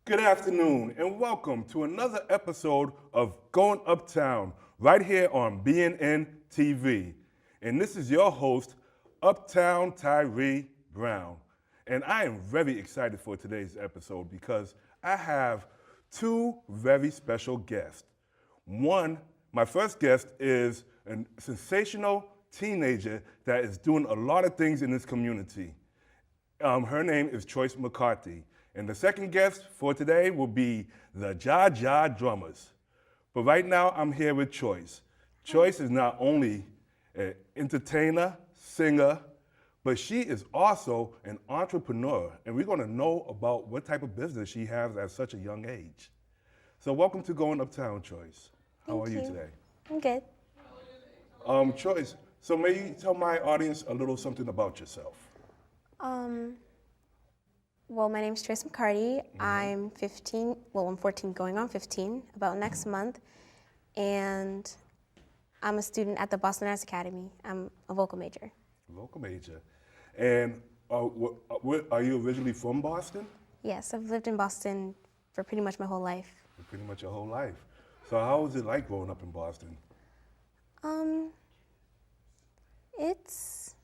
Good afternoon and welcome to another episode of Going Uptown right here on BNN TV. And this is your host, Uptown Tyree Brown. And I am very excited for today's episode because I have two very special guests. One, my first guest is a sensational teenager that is doing a lot of things in this community. Her name is Choice McCarty. And the second guest for today will be the Jah Jah Drummers. But right now, I'm here with Choice. Choice is not only an entertainer, singer, but she is also an entrepreneur. And we're going to know about what type of business she has at such a young age. So welcome to Going Uptown, Choice. How are you today? I'm good. Choice, so may you tell my audience a little something about yourself? Well, my name's Choice McCarty. I'm 15, I'm 14 going on 15, about next month. And I'm a student at the Boston Arts Academy. I'm a vocal major. Local major. And are you originally from Boston? Yes, I've lived in Boston for pretty much my whole life. Pretty much your whole life. So how was it like growing up in Boston? It's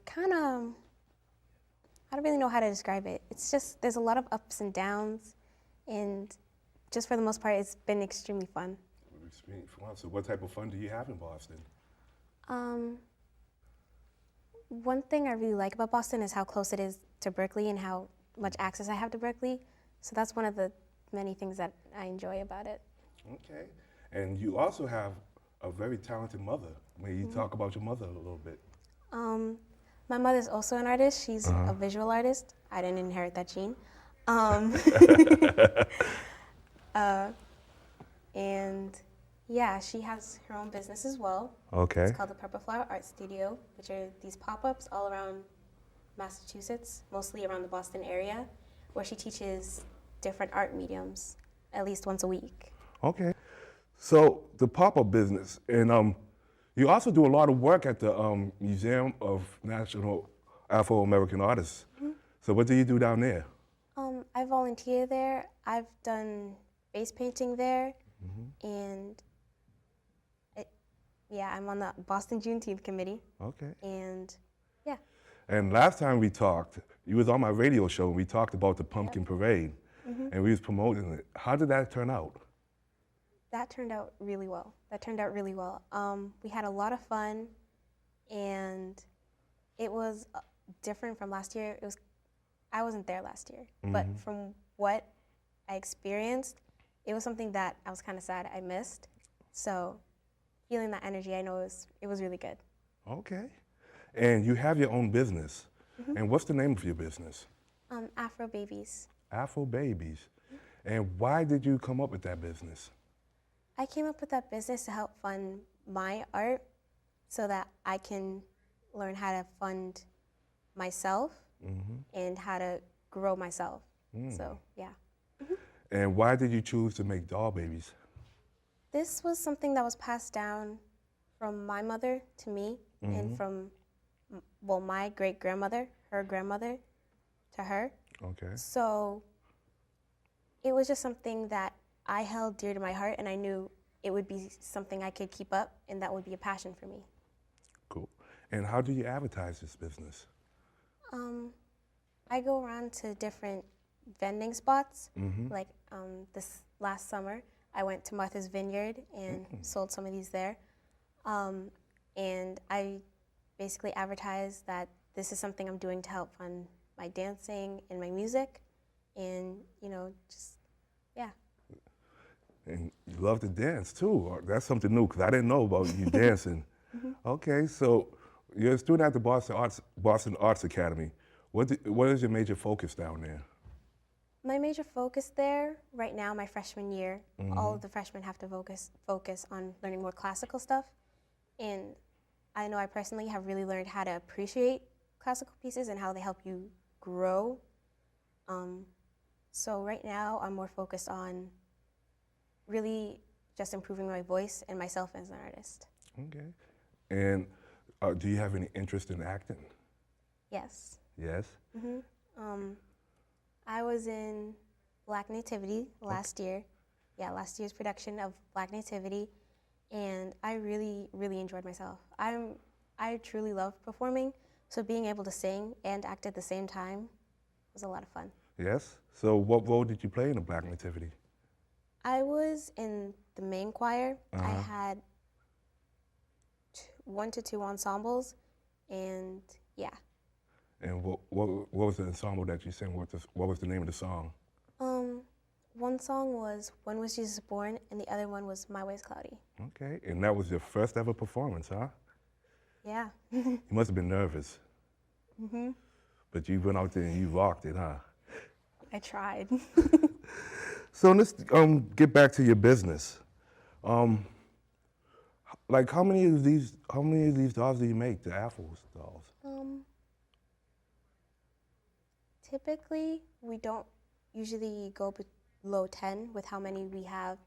kind of, I don't really know how to describe it. It's just, there's a lot of ups and downs, and just for the most part, it's been extremely fun. So what type of fun do you have in Boston? One thing I really like about Boston is how close it is to Berkeley and how much access I have to Berkeley. So that's one of the many things that I enjoy about it. Okay. And you also have a very talented mother. May you talk about your mother a little bit? My mother's also an artist. She's a visual artist. I didn't inherit that gene. And yeah, she has her own business as well. Okay. It's called the Purple Flower Art Studio, which are these pop-ups all around Massachusetts, mostly around the Boston area, where she teaches different art mediums at least once a week. Okay. So the pop-up business, and you also do a lot of work at the Museum of National Afro-American Artists. So what do you do down there? I volunteer there. I've done face painting there, and I'm on the Boston Juneteenth committee. Okay. And yeah. And last time we talked, you was on my radio show, and we talked about the pumpkin parade, and we was promoting it. How did that turn out? That turned out really well. We had a lot of fun, and it was different from last year. I wasn't there last year, but from what I experienced, it was something that I was kind of sad I missed. So feeling that energy, I know it was really good. Okay. And you have your own business. And what's the name of your business? Afro Babies. Afro Babies. And why did you come up with that business? I came up with that business to help fund my art so that I can learn how to fund myself and how to grow myself. So, yeah. And why did you choose to make doll babies? This was something that was passed down from my mother to me and from, my great-grandmother, her grandmother, to her. Okay. So it was just something that I held dear to my heart, and I knew it would be something I could keep up, and that would be a passion for me. Cool. And how do you advertise this business? I go around to different vending spots. Like this last summer, I went to Martha's Vineyard and sold some of these there. And I basically advertised that this is something I'm doing to help fund my dancing and my music, and yeah. And you love to dance too. That's something new because I didn't know about you dancing. Okay, so you're a student at the Boston Arts Academy. What is your major focus down there? My major focus there right now, my freshman year, all of the freshmen have to focus on learning more classical stuff, and I know I personally have really learned how to appreciate classical pieces and how they help you grow. So right now, I'm more focused on really just improving my voice and myself as an artist. Okay. And do you have any interest in acting? Yes. Yes? I was in Black Nativity last year. Yeah, last year's production of Black Nativity, and I really, really enjoyed myself. I truly love performing, so being able to sing and act at the same time was a lot of fun. Yes? So what role did you play in the Black Nativity? I was in the main choir. I Uh-huh. had 1 to 2 ensembles, and yeah. And what was the ensemble that you sang? What was the name of the song? One song was When Was Jesus Born, and the other one was My Way's Cloudy. Okay, and that was your first ever performance, huh? Yeah. You must have been nervous. Mm-hmm. But you went out there and you rocked it, huh? I tried. So let's get back to your business. Like how many of these dolls do you make? The Afro dolls? Typically, we don't usually go below 10 with how many we have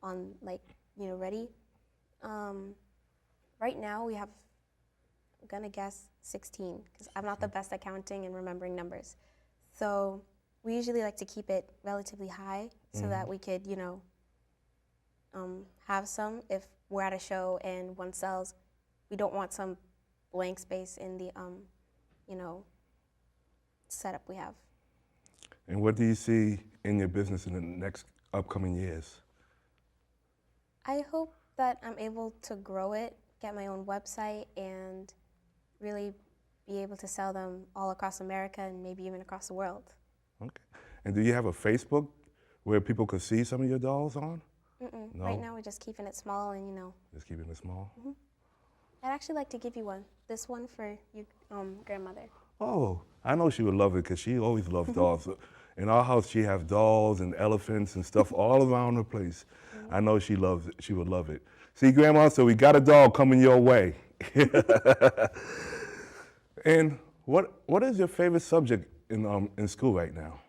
on, like, ready. Right now, we have, I'm gonna guess 16, because I'm not the best at counting and remembering numbers. So we usually like to keep it relatively high so that we could, have some if we're at a show and one sells. We don't want some blank space in the, setup we have. And what do you see in your business in the next upcoming years? I hope that I'm able to grow it, get my own website, and really be able to sell them all across America and maybe even across the world. Okay. And do you have a Facebook where people could see some of your dolls on? No? Right now, we're just keeping it small and, Just keeping it small? I'd actually like to give you one. This one for your grandmother. Oh, I know she would love it because she always loves dolls. In our house, she has dolls and elephants and stuff all around the place. I know she loves it. She would love it. See, Grandma, so we got a doll coming your way. And what is your favorite subject in school right now?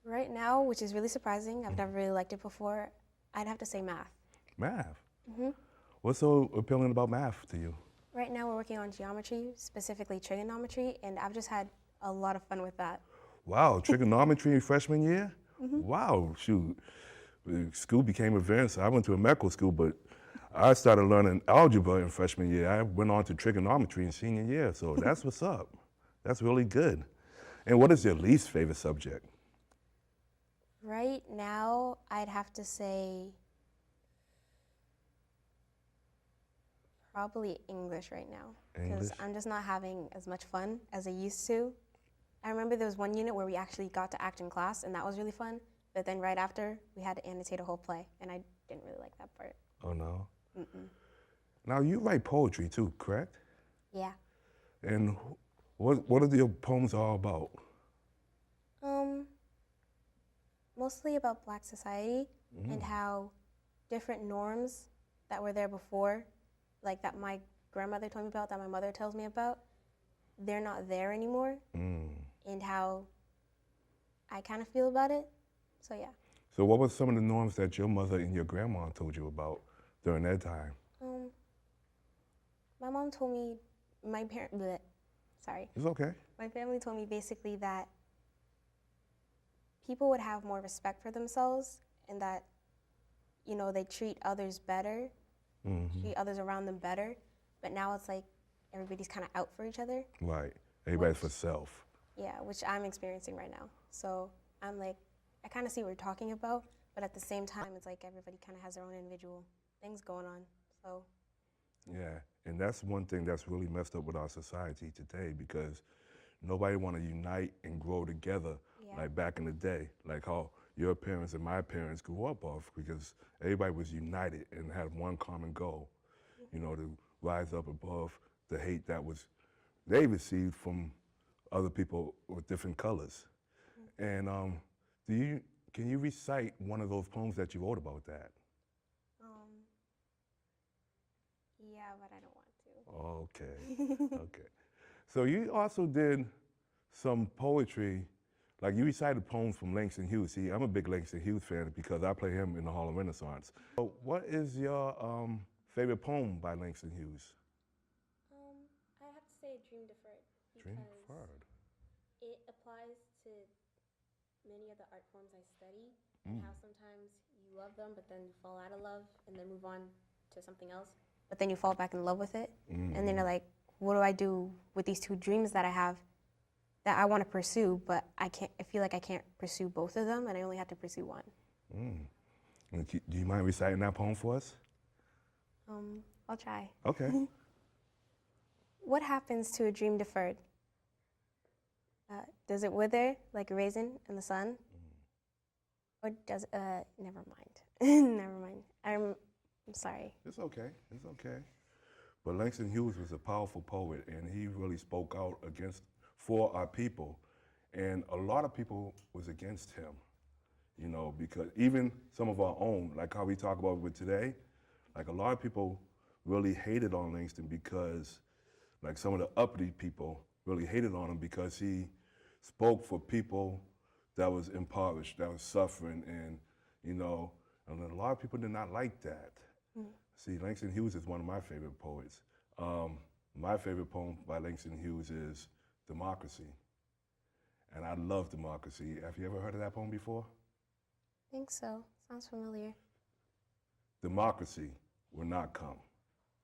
Right now, which is really surprising, I've never really liked it before, I'd have to say math. Math. What's so appealing about math to you? Right now, we're working on geometry, specifically trigonometry, and I've just had a lot of fun with that. Wow, trigonometry in freshman year? Wow, shoot. School became advanced. I went to a medical school, but I started learning algebra in freshman year. I went on to trigonometry in senior year, so that's what's up. That's really good. And what is your least favorite subject? Right now, I'd have to say probably English right now, because English? I'm just not having as much fun as I used to. I remember there was one unit where we actually got to act in class, and that was really fun. But then right after, we had to annotate a whole play, and I didn't really like that part. Oh, no? Now, you write poetry too, correct? Yeah. And what are your poems all about? Mostly about Black society and how different norms that were there before, like that my grandmother told me about, that my mother tells me about, they're not there anymore, and how I kind of feel about it. So yeah. So what were some of the norms that your mother and your grandma told you about during that time? My mom told me, It's okay. my family told me basically that people would have more respect for themselves and that, they treat others better, treat others around them better. But now it's like everybody's kind of out for each other. Right. Everybody's for self. Yeah, which I'm experiencing right now. So I'm like, I kind of see what you're talking about, but at the same time, it's like everybody kind of has their own individual things going on. So. Yeah, and that's one thing that's really messed up with our society today because nobody want to unite and grow together like back in the day, like how your parents and my parents grew up off because everybody was united and had one common goal, to rise up above the hate that they received from other people with different colors. And can you recite one of those poems that you wrote about that? Yeah, but I don't want to. Okay, okay. So you also did some poetry, like you recited poems from Langston Hughes. See, I'm a big Langston Hughes fan because I play him in the Harlem Renaissance. So what is your favorite poem by Langston Hughes? I have to say Dream Deferred Dream because Deferred. it applies to many of the art forms I study, and how sometimes you love them, but then you fall out of love and then move on to something else. But then you fall back in love with it. And then you're like, what do I do with these two dreams that I have that I want to pursue, but I feel like I can't pursue both of them, and I only have to pursue one. And do you mind reciting that poem for us? I'll try. Okay. What happens to a dream deferred? Does it wither like a raisin in the sun? Or does never mind. Never mind. I'm sorry. It's okay. It's okay. But Langston Hughes was a powerful poet, and he really spoke out for our people. And a lot of people was against him, you know, because even some of our own, like how we talk about with today, like a lot of people really hated on Langston because, like some of the uppity people really hated on him because he spoke for people that was impoverished, that was suffering, and, you know, and a lot of people did not like that. See, Langston Hughes is one of my favorite poets. My favorite poem by Langston Hughes is Democracy. And I love Democracy. Have you ever heard of that poem before? I think so. Sounds familiar. Democracy will not come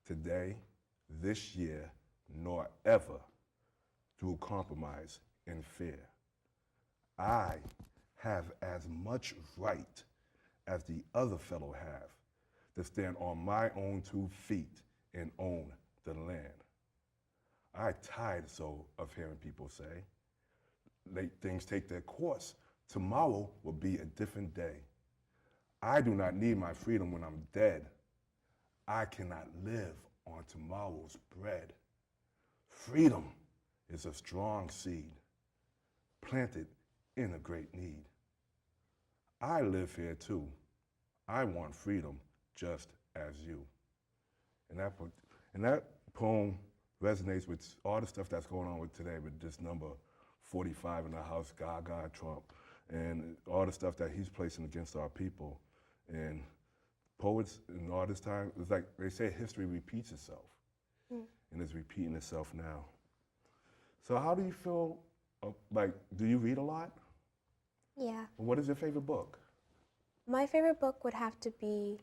today, this year, nor ever through compromise and fear. I have as much right as the other fellow have to stand on my own 2 feet and own the land. I tired so of hearing people say, let things take their course. Tomorrow will be a different day. I do not need my freedom when I'm dead. I cannot live on tomorrow's bread. Freedom is a strong seed planted in a great need. I live here too. I want freedom just as you. And that poem resonates with all the stuff that's going on with today with this number 45 in the House, Jah Jah Trump, and all the stuff that he's placing against our people. And poets in all this time, it's like they say history repeats itself. And it's repeating itself now. So how do you feel, do you read a lot? Yeah. What is your favorite book? My favorite book would have to be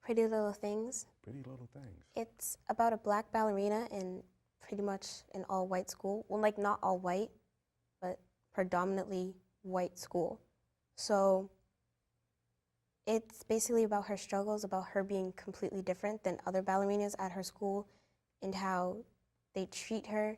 Pretty Little Things. Pretty Little Things. It's about a black ballerina in pretty much an all-white school. Well, like not all white, but predominantly white school. So it's basically about her struggles, about her being completely different than other ballerinas at her school, and how they treat her,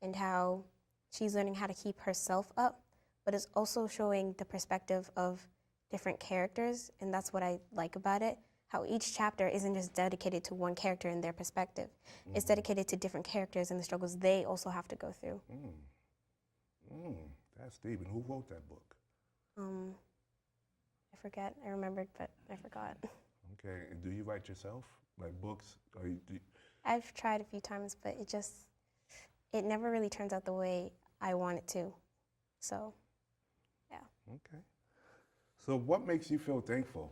and how she's learning how to keep herself up, but it's also showing the perspective of different characters, and that's what I like about it, how each chapter isn't just dedicated to one character and their perspective. It's dedicated to different characters and the struggles they also have to go through. That's deep. And who wrote that book? I forget. I remembered, but I forgot. Okay, and do you write yourself, like books? Or I've tried a few times, but it never really turns out the way I want it to. So, yeah. Okay. So what makes you feel thankful?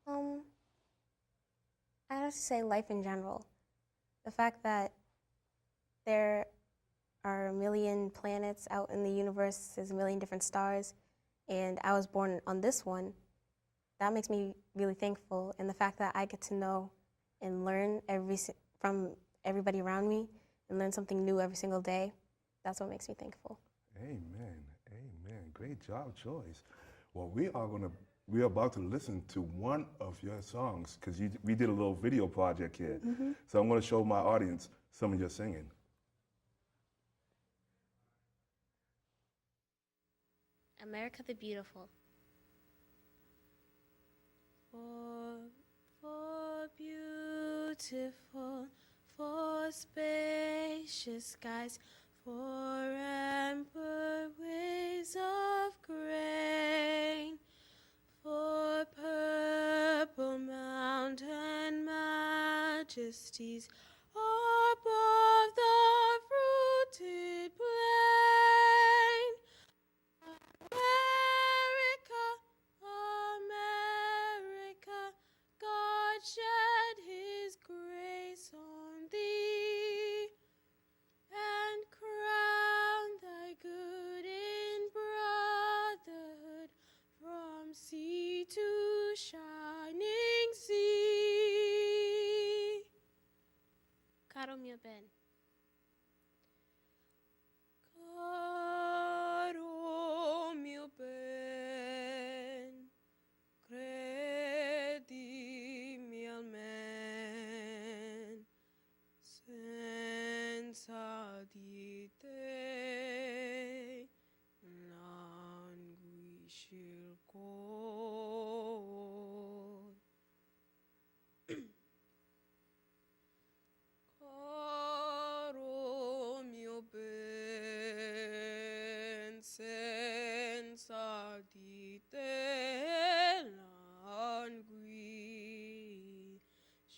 I have to say life in general. The fact that there are a million planets out in the universe, there's a million different stars, and I was born on this one, that makes me really thankful. And the fact that I get to know and learn from everybody around me and learn something new every single day, that's what makes me thankful. Amen. Amen. Great job, Choice. Well, we are about to listen to one of your songs because we did a little video project here. So I'm going to show my audience some of your singing. America the Beautiful. For beautiful, for spacious skies, for amber waves of grain, for purple mountain majesties above the fruited plain. America, America, God shed his grace on thee, and crown thy good in Ben. Caro mio ben, credimi almen, senza di te languisce il cor. Caro mio ben, senza di te languisce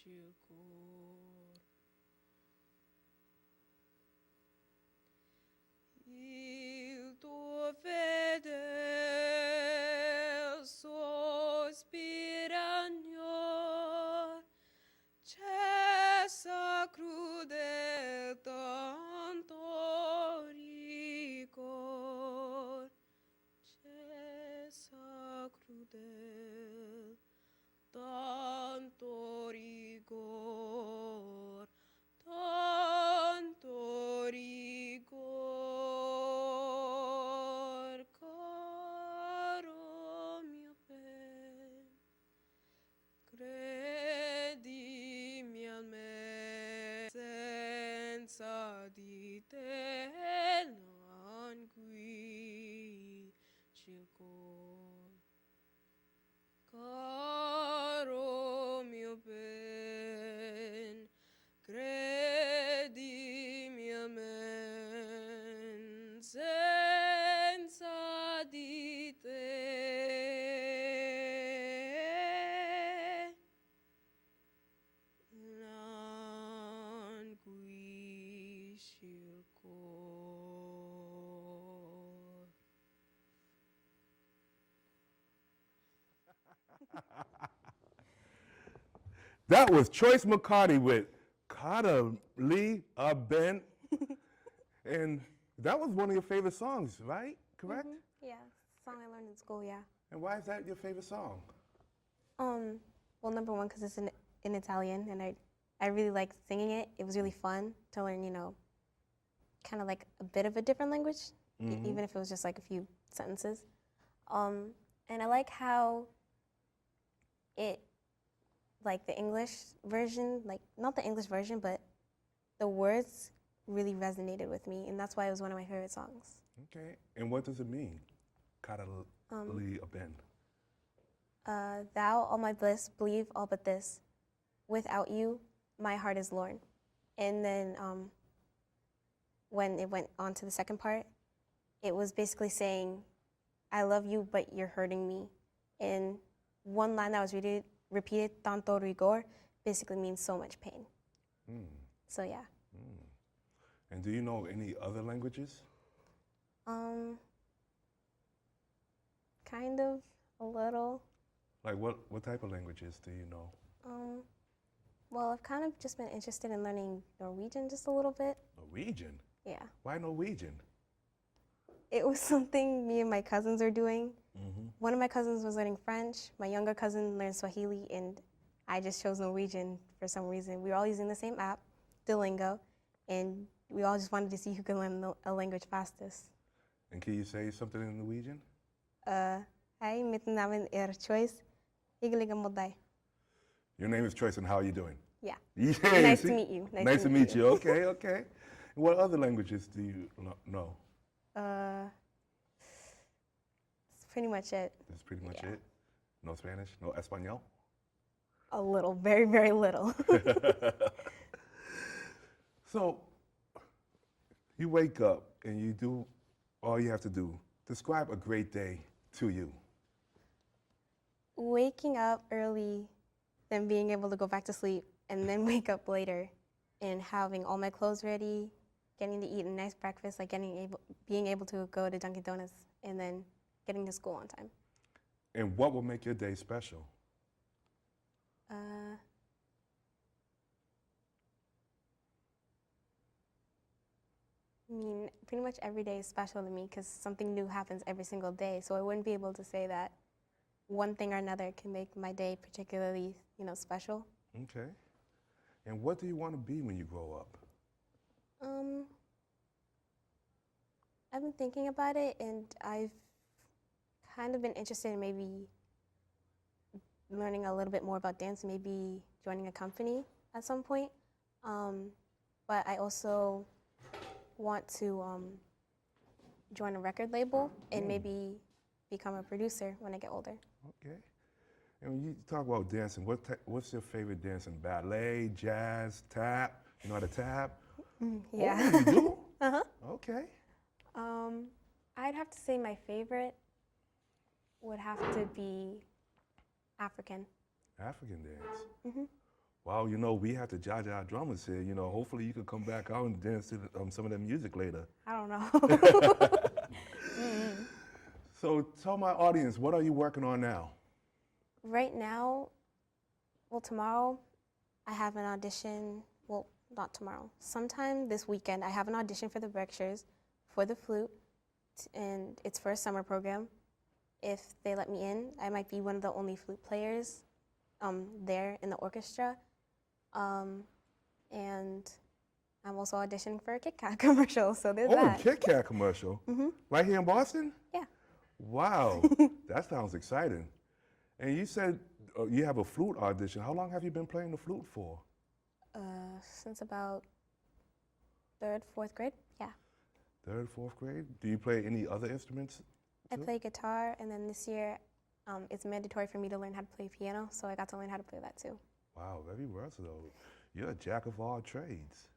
il cor. Il tuo fedel sospiragno cessa crudel tanto rigor, cessa crudel tanto rigor, tanto rigor, caro mio ben, credimi almen, senza di te languisce il cor. Caro mio ben, credimi almen, senza di te languisce il cor. That was Choice McCarty with Kata Lee Ben. And that was one of your favorite songs, right? Correct? Yeah, song I learned in school, yeah. And why is that your favorite song? Well, number one, because it's in Italian, and I really like singing it. It was really fun to learn, kind of like a bit of a different language, even if it was just like a few sentences. And I like how it, like the English version, like not the English version, but the words really resonated with me, and that's why it was one of my favorite songs. Okay. And what does it mean? Kata Lee Ben. Thou, all my bliss, believe all but this. Without you, my heart is lorn. And then when it went on to the second part, it was basically saying, I love you, but you're hurting me. And one line that was repeated, tanto rigor, basically means so much pain. So yeah. And do you know any other languages? Kind of, a little. Like what type of languages do you know? Well, I've kind of just been interested in learning Norwegian just a little bit. Norwegian? Yeah. Why Norwegian? It was something me and my cousins are doing. One of my cousins was learning French. My younger cousin learned Swahili, and I just chose Norwegian for some reason. We were all using the same app, Duolingo, and we all just wanted to see who could learn a language fastest. And can you say something in Norwegian? Hei, mitt navn Choice. Hyggelig å møte deg. Your name is Choice, and how are you doing? Yeah. Yeah, Nice see? to meet you. Nice to meet you. Okay, okay. And what other languages do you know? That's pretty much it. That's pretty much it? No Spanish? No Espanol? A little, very, very little. So, you wake up and you do all you have to do. Describe a great day to you. Waking up early, then being able to go back to sleep, and then wake up later, and having all my clothes ready, getting to eat a nice breakfast, like being able to go to Dunkin' Donuts, and then getting to school on time. And what will make your day special? I mean, pretty much every day is special to me because something new happens every single day. So I wouldn't be able to say that one thing or another can make my day particularly, special. Okay. And what do you want to be when you grow up? Um, I've been thinking about it, and I've kind of been interested in maybe learning a little bit more about dance, maybe joining a company at some point. But I also want to join a record label and maybe become a producer when I get older. Okay. And when you talk about dancing, what's your favorite dancing? Ballet, jazz, tap? You know how to tap? Yeah. Oh, you do? Uh-huh. Okay. I'd have to say my favorite would have to be African. African dance. Mm-hmm. Wow, you know, we have the Jah Jah Drummers here. You know, hopefully you could come back out and dance to some of their music later. I don't know. So tell my audience, what are you working on now? Right now, well, tomorrow I have an audition. Well, not tomorrow. Sometime this weekend, I have an audition for the Berkshires for the flute, and it's for a summer program. If they let me in, I might be one of the only flute players there in the orchestra. And I'm also auditioning for a Kit Kat commercial, so there's that. Oh, Kit Kat commercial? Right here in Boston? Yeah. Wow, that sounds exciting. And you said you have a flute audition. How long have you been playing the flute for? Since about 3rd, 4th grade, yeah. 3rd, 4th grade? Do you play any other instruments? I play guitar, and then this year it's mandatory for me to learn how to play piano, so I got to learn how to play that too. Wow, very versatile. You're a jack of all trades.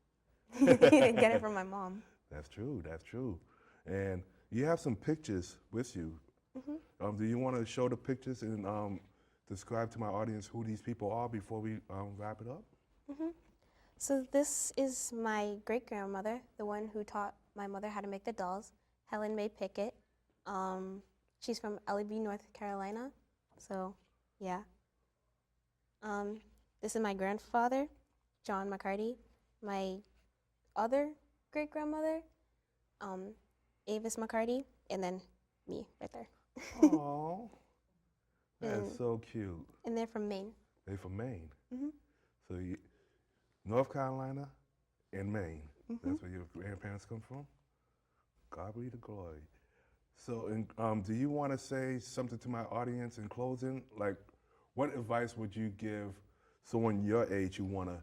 Get it from my mom. That's true, that's true. And you have some pictures with you. Do you want to show the pictures and describe to my audience who these people are before we wrap it up? So this is my great-grandmother, the one who taught my mother how to make the dolls, Helen Mae Pickett. She's from LEB, North Carolina, so yeah. This is my grandfather, John McCarty. My other great-grandmother, Avis McCarty, and then me right there. Oh, that's so cute. And they're from Maine. They're from Maine. So North Carolina and Maine. That's where your grandparents come from? God be the glory. So do you want to say something to my audience in closing? Like, what advice would you give someone your age who want to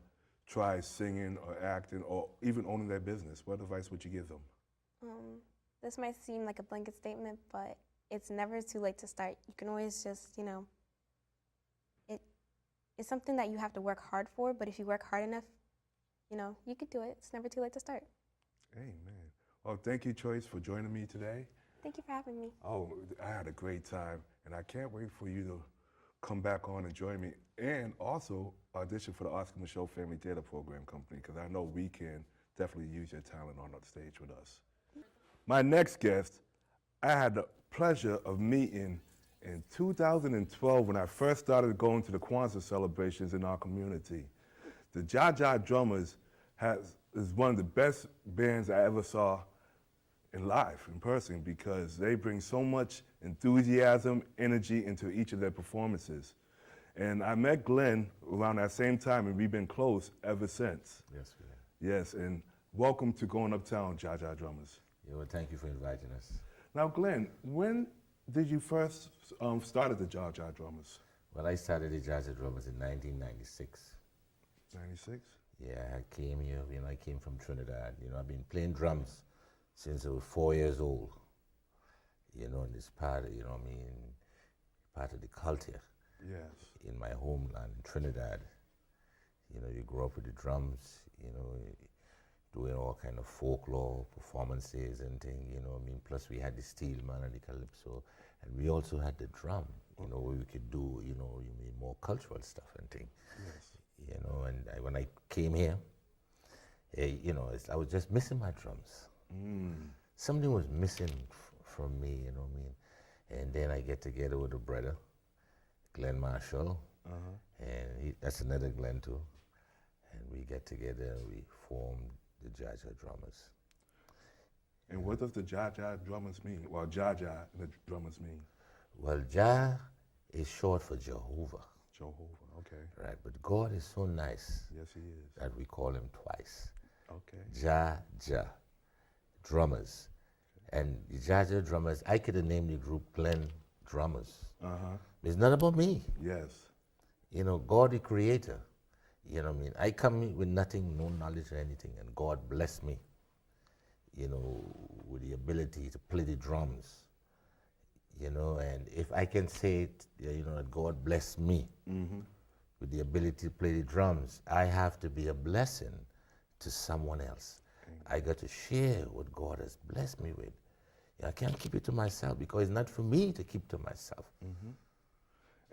try singing or acting or even owning their business? What advice would you give them? This might seem like a blanket statement, but it's never too late to start. You can always just, it's something that you have to work hard for, but if you work hard enough, you could do it. It's never too late to start. Amen. Well, thank you, Choice, for joining me today. Thank you for having me. Oh, I had a great time, and I can't wait for you to come back on and join me, and also audition for the Oscar Michaud Family Theater Program Company, because I know we can definitely use your talent on the stage with us. My next guest, I had the pleasure of meeting in 2012 when I first started going to the Kwanzaa celebrations in our community. The Jah Jah Drummers is one of the best bands I ever saw in live, in person, because they bring so much enthusiasm, energy into each of their performances. And I met Glenn around that same time, and we've been close ever since. Yes, we are. Yes, and welcome to Going Uptown, Jah Jah Drummers. Yeah, well, thank you for inviting us. Now, Glenn, when did you first start at the Jah Jah Drummers? Well, I started the Jah Jah Drummers in 1996. 96? Yeah, I came here, I came from Trinidad. I've been playing drums since I was 4 years old. In this part, part of the culture. Yes. In my homeland, in Trinidad. You grow up with the drums, doing all kind of folklore performances and things, plus we had the steel man and the calypso, and we also had the drum, where we could do, more cultural stuff and things. Yes. And when I came here, I was just missing my drums. Something was missing from me, And then I get together with a brother, Glenn Marshall, and that's another Glenn too. And we get together, we formed the Jah Jah Drummers. And what does the Jah Jah Drummers mean? Well, Jah Jah and the Drummers mean? Well, Jah is short for Jehovah. Jehovah, okay. Right, but God is so nice. Yes, he is. That we call him twice. Okay. Jah Jah Drummers. And the Jah Jah Drummers, I could have named the group Glenn Drummers. Uh-huh. It's not about me. Yes. You know, God the creator. You know what I mean? I come in with nothing, no knowledge or anything, and God blessed me, you know, with the ability to play the drums. You know, and if I can say it, you know, that God blessed me with the ability to play the drums, I have to be a blessing to someone else. I got to share what God has blessed me with. I can't keep it to myself because it's not for me to keep to myself.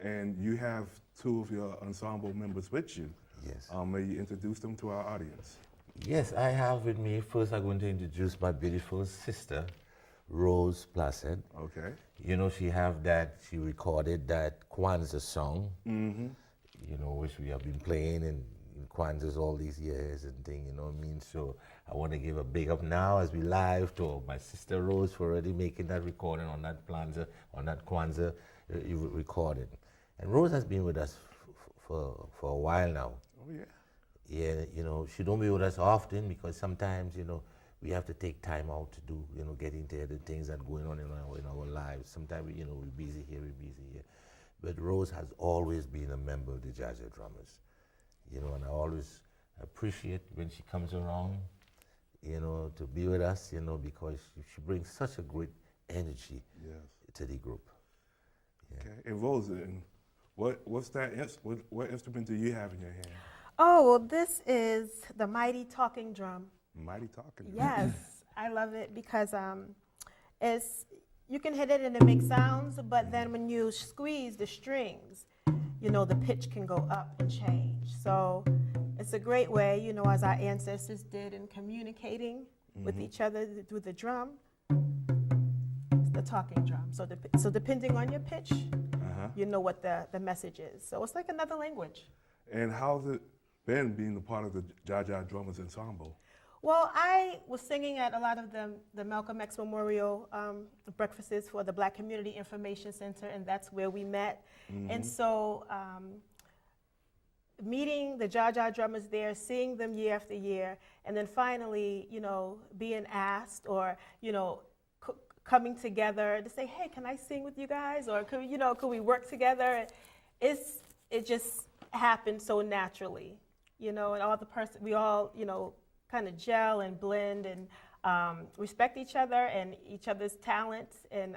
And you have two of your ensemble members with you. Yes. May you introduce them to our audience? Yes, I have with me, first I'm going to introduce my beautiful sister, Rose Placid. Okay. You know, she recorded that Kwanzaa song, you know, which we have been playing in Kwanzaa all these years and thing, you know what I mean? So I want to give a big up now as we live to my sister Rose for already making that recording on that Kwanzaa recording. And Rose has been with us for a while now. Oh, yeah. Yeah, you know, she don't be with us often because sometimes, you know, we have to take time out to do, you know, get into other things that going on in our lives. Sometimes, you know, we're busy here, we're busy here. But Rose has always been a member of the Jah Jah Drummers, you know, and I always appreciate when she comes around, you know, to be with us, you know, because she brings such a great energy to the group. Yeah. Okay. And Rose, and what's that? What instrument do you have in your hand? Oh, well, this is the mighty talking drum. Mighty talking. Yes, I love it because you can hit it and it makes sounds, but then when you squeeze the strings, you know, the pitch can go up and change. So it's a great way, you know, as our ancestors did in communicating with each other through the drum. It's the talking drum. So depending on your pitch, you know what the message is. So it's like another language. And how's it been being a part of the Jah Jah Drummers ensemble? Well, I was singing at a lot of the Malcolm X Memorial breakfasts for the Black Community Information Center, and that's where we met. And so meeting the Jah Jah Drummers there, seeing them year after year, and then finally, you know, being asked or, you know, coming together to say, hey, can I sing with you guys? Or, could we work together? It just happened so naturally, you know, and we all, you know, kind of gel and blend and respect each other and each other's talents. And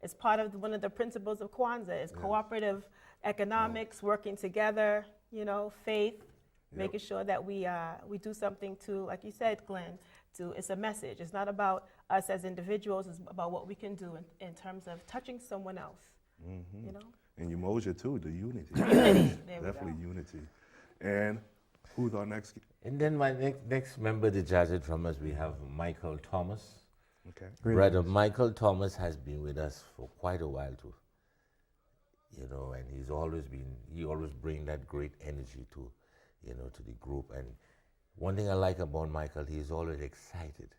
it's part of one of the principles of Kwanzaa is cooperative economics, working together, you know, faith, making sure that we do something to, like you said, Glenn, it's a message. It's not about us as individuals, it's about what we can do in terms of touching someone else, you know? And Umoja too, the unity. Unity. There we Definitely go. unity. And who's our next? And then my next member of the Jah Jah Drummers, we have Michael Thomas. Okay. Brother Michael Thomas has been with us for quite a while too. You know, and he always bring that great energy to, you know, to the group. And one thing I like about Michael, he's always excited.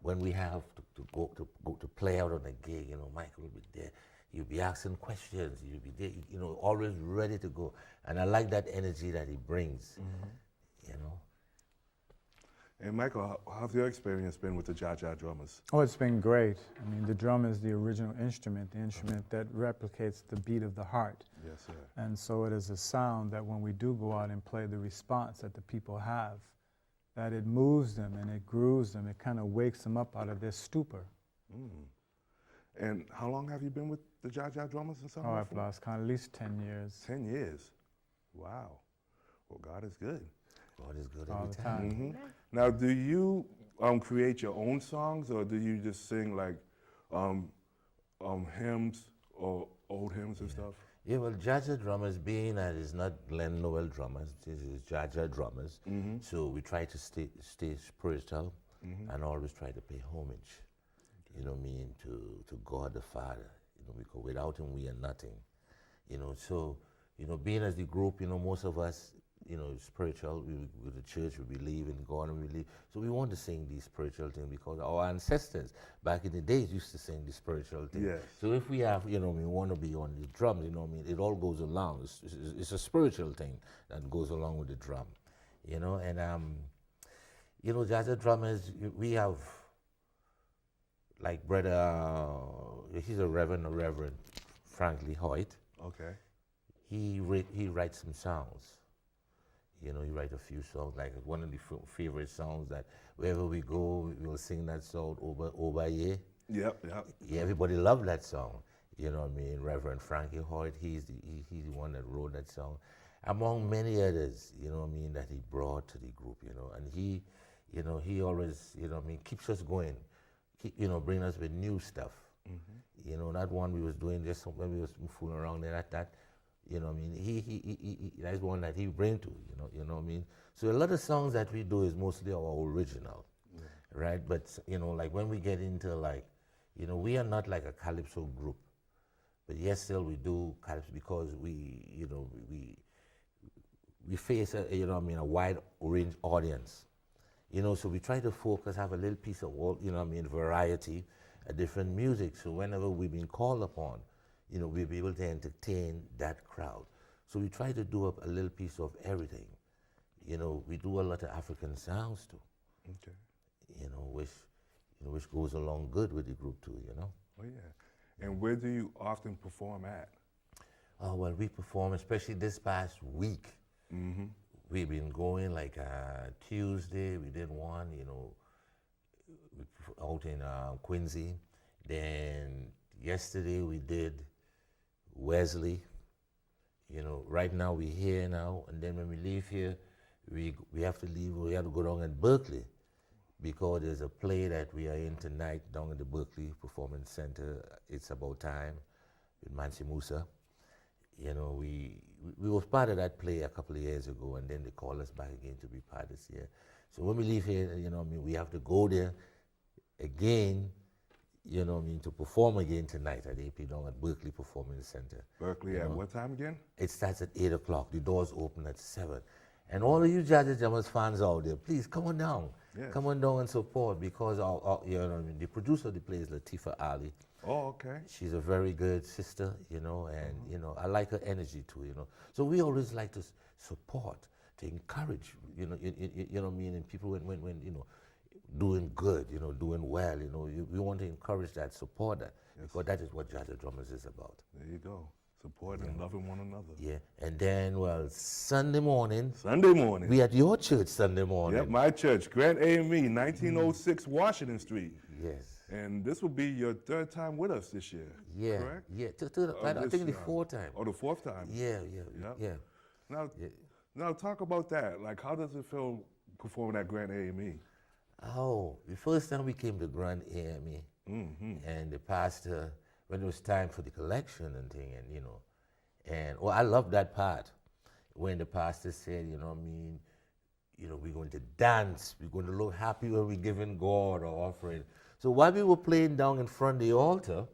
When we have to go to play out on a gig, you know, Michael will be there. You'll be asking questions. You'll be there, you know, always ready to go. And I like that energy that he brings, you know. And Michael, how's your experience been with the Jah Jah Drummers? Oh, it's been great. I mean, the drum is the original instrument, the instrument that replicates the beat of the heart. Yes, sir. And so it is a sound that when we do go out and play, the response that the people have, that it moves them and it grooves them, it kind of wakes them up out of their stupor. And how long have you been with the Jah Jah Drummers ensemble? Oh, I've lost count, at least 10 years. 10 years. Wow. Well, God is good. God is good All every the time. time. Now, do you create your own songs, or do you just sing like hymns or old hymns and stuff? Yeah, well, Jah Jah Drummers, being that it's not Glenn Noel Drummers, this is Jah Jah Drummers, so we try to stay spiritual and always try to pay homage, you know what I mean, to God the Father, you know, because without Him we are nothing, you know. So, you know, being as the group, you know, most of us, you know, spiritual, with the church, we believe in God and we believe. So we want to sing these spiritual things because our ancestors back in the days used to sing these spiritual things. Yes. So if we have, you know, we want to be on the drums, you know what I mean, it all goes along. It's a spiritual thing that goes along with the drum, you know. And, You know, Jah Jah Drummers, we have, like brother, he's a Reverend Franklin Hoyt. Okay. He writes some songs. You know, he writes a few songs, like one of the favorite songs that wherever we go, we'll sing that song, Oba Ye. Yep. Yeah, everybody loved that song. You know what I mean? Reverend Frankie Hoyt, he's the one that wrote that song, among many others, you know what I mean, that he brought to the group, you know. And he, you know, he always, you know what I mean, keeps us going, you know, bring us with new stuff. You know, that one we was doing just when we was fooling around there at that, you know what I mean, he that's one that he bring to, you know what I mean. So a lot of songs that we do is mostly our original, right? But, you know, like when we get into like, you know, we are not like a calypso group. But yes, still we do calypso because we, you know, we face a, you know what I mean, a wide range audience. You know, so we try to focus, have a little piece of all, you know what I mean, variety, a different music. So whenever we've been called upon, you know, we'll be able to entertain that crowd. So we try to do up a little piece of everything. You know, we do a lot of African sounds too. Okay. You know, which goes along good with the group too, you know. Oh yeah. And where do you often perform at? Oh, well, we perform, especially this past week. We've been going like Tuesday, we did one, you know, out in Quincy. Then yesterday we did Wesley. You know, right now we're here now, and then when we leave here, we have to leave, we have to go down in Berkeley because there's a play that we are in tonight down at the Berkeley Performance Center. It's About Time with Mansi Musa. You know, we was part of that play a couple of years ago, and then they called us back again to be part this year. So when we leave here, you know what I mean, we have to go there again, you know what I mean, to perform again tonight at AP down at Berkeley Performance Center. Berkeley at what time again? It starts at 8 o'clock. The doors open at 7. And all of you Jah Jah Drummers fans out there, please come on down. Yes. Come on down and support because our you know what I mean, the producer of the play is Latifah Ali. Oh, okay. She's a very good sister, you know, and you know, I like her energy too, you know. So we always like to support, to encourage, you know, you know what I mean, and people when you know, doing good, you know, doing well, you know, we want to encourage that, support that, because that is what Jah Jah Drummers is about. There you go. Support and loving one another. Yeah, and then, well, Sunday morning, We at your church Sunday morning. Yep, my church, Grant A&E, 1906 Washington Street. Yes. And this will be your third time with us this year, Yeah, correct? yeah. I think the fourth time. Oh, the fourth time. Yeah. Now, now talk about that. Like, how does it feel performing at Grant A&E? Oh, the first time we came to Grand AME, and the pastor, when it was time for the collection and thing, and you know, and I love that part when the pastor said, you know what I mean, you know, we're going to dance, we're going to look happy when we're giving God our offering. So while we were playing down in front of the altar,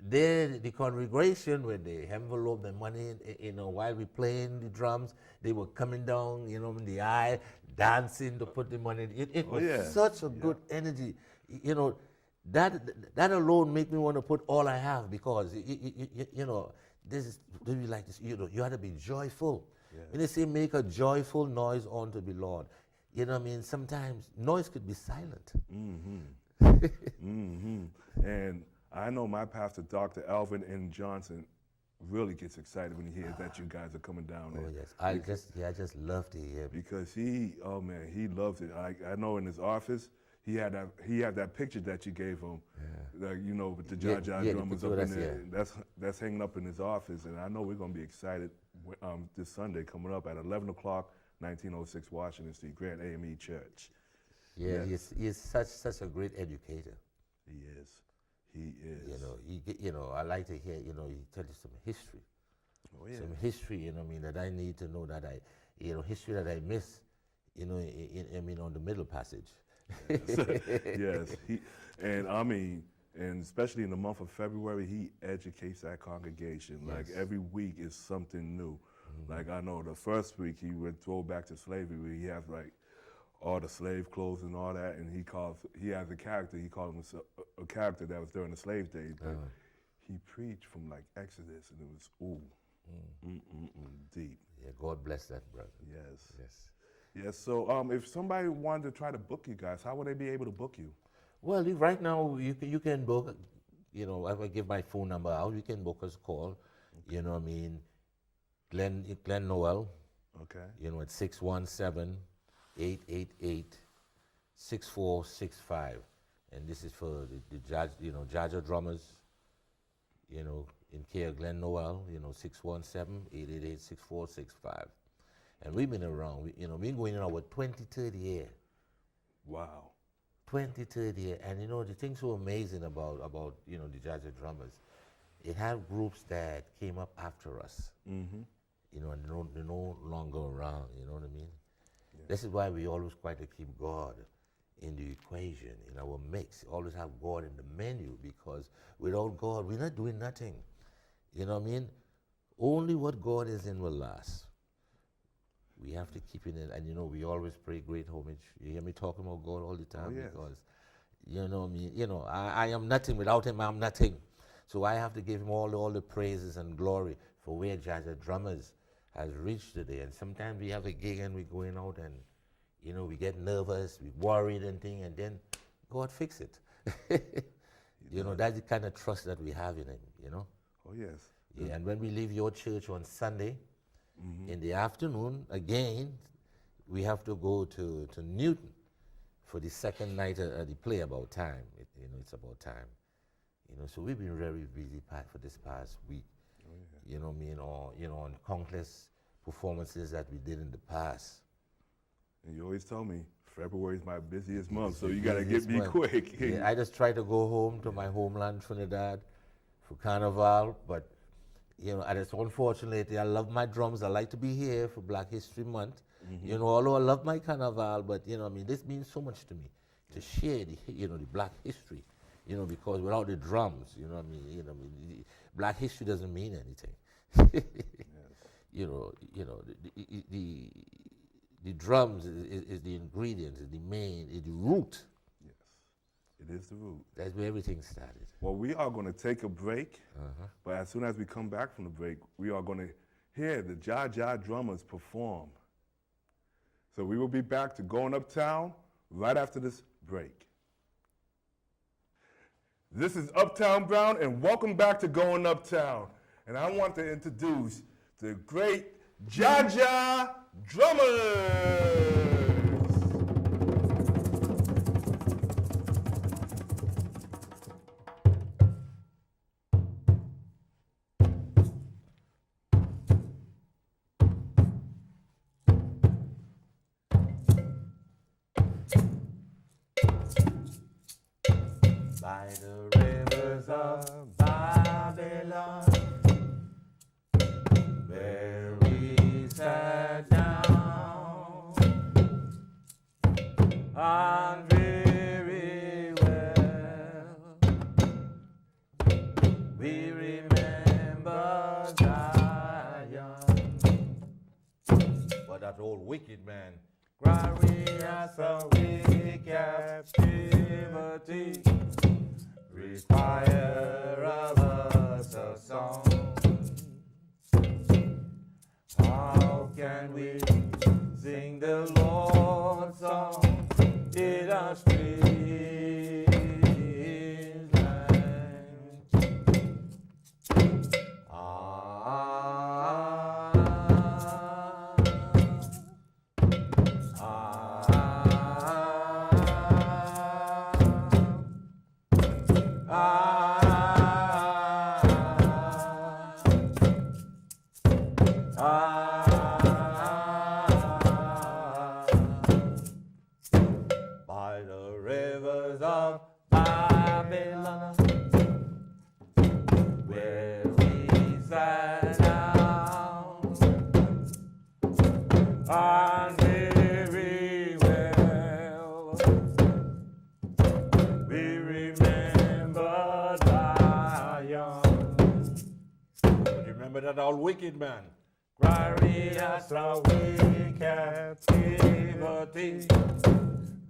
there the congregation, when they envelope the money, you know, while we playing the drums, they were coming down, you know, in the aisle, dancing to put the money. It was such a good energy, you know. That alone make me want to put all I have because you know, this is really like this. You know, you have to be joyful. When they say make a joyful noise unto the Lord, you know what I mean. Sometimes noise could be silent. And I know my pastor, Dr. Alvin N. Johnson, really gets excited when he hears that you guys are coming down there. Oh yes, I just love to hear. Because he loves it. I know in his office, he had that picture that you gave him, like, you know, with the Jah Jah Drummers up in there. That's hanging up in his office, and I know we're gonna be excited this Sunday coming up at 11 o'clock, 1906 Washington Street, Grant AME Church. Yeah, he's such a great educator. He is. He is. You know, I like to hear, you know, he tell you some history. Oh yeah. Some history, you know what I mean, that I need to know, that history that I miss, you know, I mean, on the middle passage. Yes. And especially in the month of February, he educates that congregation. Yes. Like every week is something new. Like I know the first week he would throw back to slavery, where he has like all the slave clothes and all that, and he has a character, he called him a character that was during the slave days, but he preached from like Exodus, and it was deep. Yeah, God bless that brother. Yes. Yes. So if somebody wanted to try to book you guys, how would they be able to book you? Well, right now you can book, you know, if I give my phone number out, you can book us a call, you know what I mean, Glenn Noel, Okay. you know, at 617-888-6465. And this is for the Jah Jah Drummers, you know, in care of Glenn Noel, you know, 617-888-6465. And we've been around, we've been going in our 23rd year. Wow. 23rd year. And you know, the thing so amazing about you know, the Jah Jah Drummers, it had groups that came up after us. Mm-hmm. You know, and they're no longer around, you know what I mean? Yeah. This is why we always try to keep God in the equation, in our mix. Always have God in the menu, because without God, we're not doing nothing. You know what I mean? Only what God is in will last. We have to keep it in, and you know, we always pray great homage. You hear me talking about God all the time, yes. Because, you know me, you know, I am nothing. Without him, I'm nothing. So I have to give him all the praises and glory for where Jah Jah Drummers has reached today. And sometimes we have a gig and we're going out and, you know, we get nervous, we worried and thing, and then God fix it. You know, that's the kind of trust that we have in him, you know? Oh, yes. Yeah, and when we leave your church on Sunday, in the afternoon, again, we have to go to Newton for the second night of the play, About Time. You know, it's about time. You know, so we've been very busy for this past week. Oh, yeah. You know what I mean? Or, you know, on countless performances that we did in the past. And you always tell me February is my busiest month, so you got to get me quick. Yeah, I just try to go home to my homeland, Trinidad, for Carnival, but you know, and it's unfortunately, I love my drums. I like to be here for Black History Month. You know, although I love my Carnival, but you know, I mean, this means so much to me to share the, you know, the Black history. You know, because without the drums, you know, what I mean, Black history doesn't mean anything. You know, the drums is the ingredients, is the main, is the root. Yes, it is the root. That's where everything started. Well, we are going to take a break, but as soon as we come back from the break, we are going to hear the Jah Jah Drummers perform. So we will be back to Going Uptown right after this break. This is Uptown Browne, and welcome back to Going Uptown. And I want to introduce the great Jah Jah Drummers. By the rivers of Babylon, where we sat down, and very well we remember Zion. But that old wicked man, glorious away captivity, require of us a song. How can we sing the Lord's song in a strange land? By the rivers of Babylon, where we sat down, and very well we remember Zion. But you remember that old wicked man? Glorious away captivity,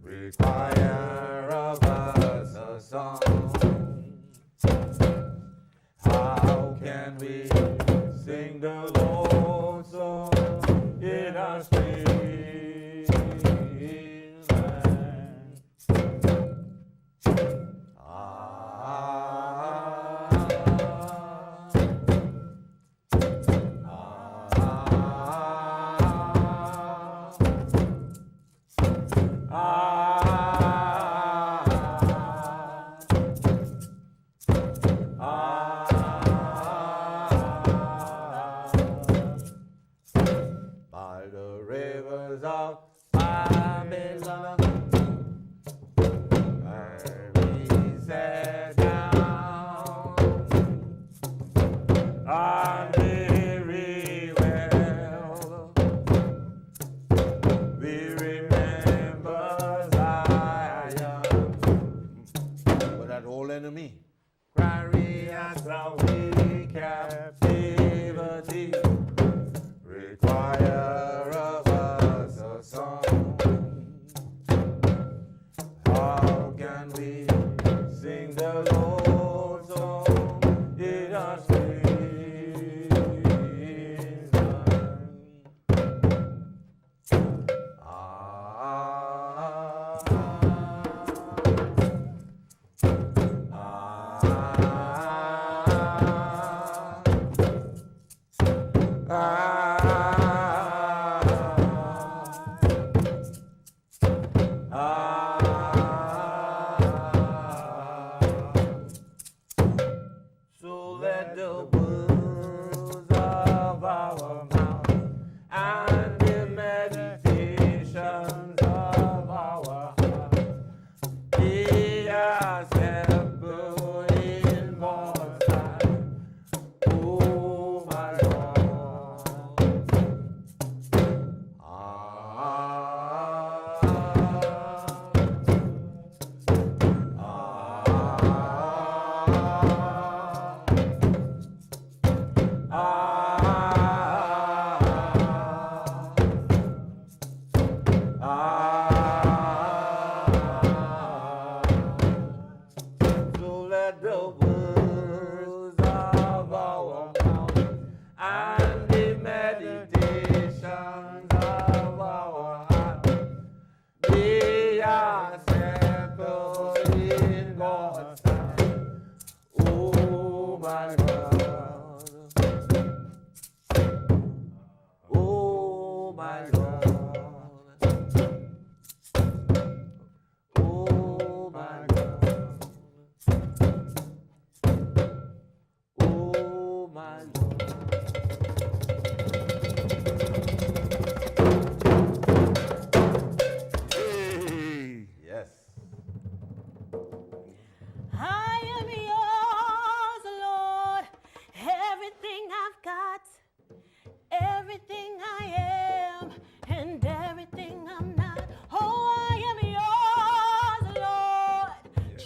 require of us a song. How can we sing the Lord's song in a strange that old enemy. Glorious we captivity require of us a song. How can we sing the Lord's song in a strange land? So let the words of our mouth and the meditations of our heart be acceptable in God's sight. Oh my God. So let the words of our mouth and the meditations of our heart be acceptable in God's sight. Oh my God. Oh my God. Oh my God. Oh my Lord. Hey. Yes. I am yours, Lord. Everything I've got, everything I am, and everything I'm not. Oh, I am yours, Lord.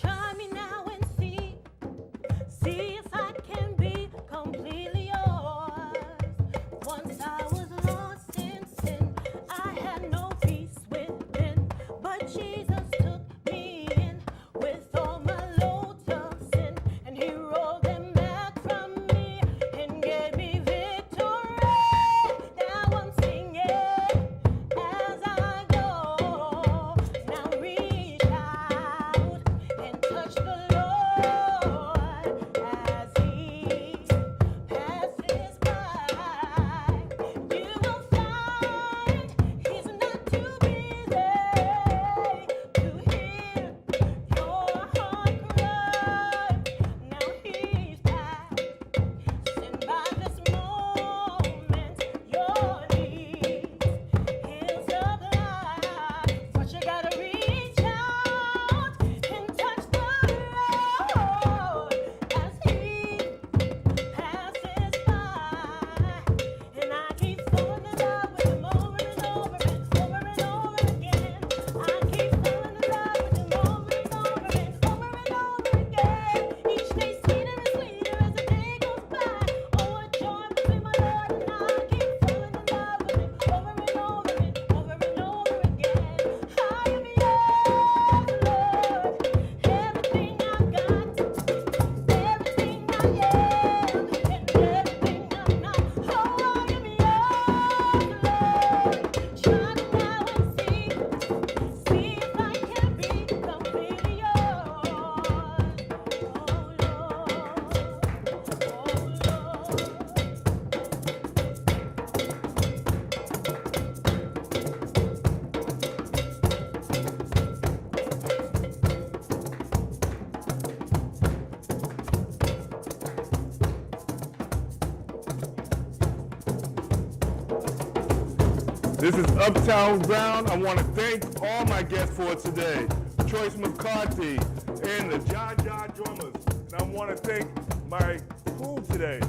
Try me now and see if I can be completely yours. Once I was lost in sin, I had no peace within, but Jesus took me in with all my loads of sin, and He rolled them back from me and gave me victory. Now I'm singing as I go. Now reach out and touch the Lord as He passes by. You will find He's not too busy to hear your heart cry. Now He's passing by this moment. Your needs He'll supply, but you gotta reach out and touch the Lord as He passes by. And I keep falling in love with Him over and over and over and over again. I keep falling in love with Him over and over and over and over again. Each day sweeter and sweeter as the day goes by. Oh, what joy between my Lord and I. Keep falling in love with Him over and over and over and over again. I am yours, Lord. Everything I've got, everything I am, and everything I'm not. Oh, I am yours, Lord. Try me now and see if I can be completely yours. Oh, This is Uptown Browne. I want to thank all my guests for today. Choice McCarty and the Jah Jah Drummers. And I want to thank my crew today.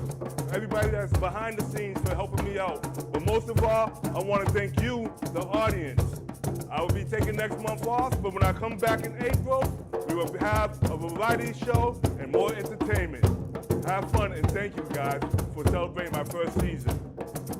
Everybody that's behind the scenes for helping me out. But most of all, I want to thank you, the audience. I will be taking next month off, but when I come back in April, we will have a variety show and more entertainment. Have fun and thank you guys for celebrating my first season.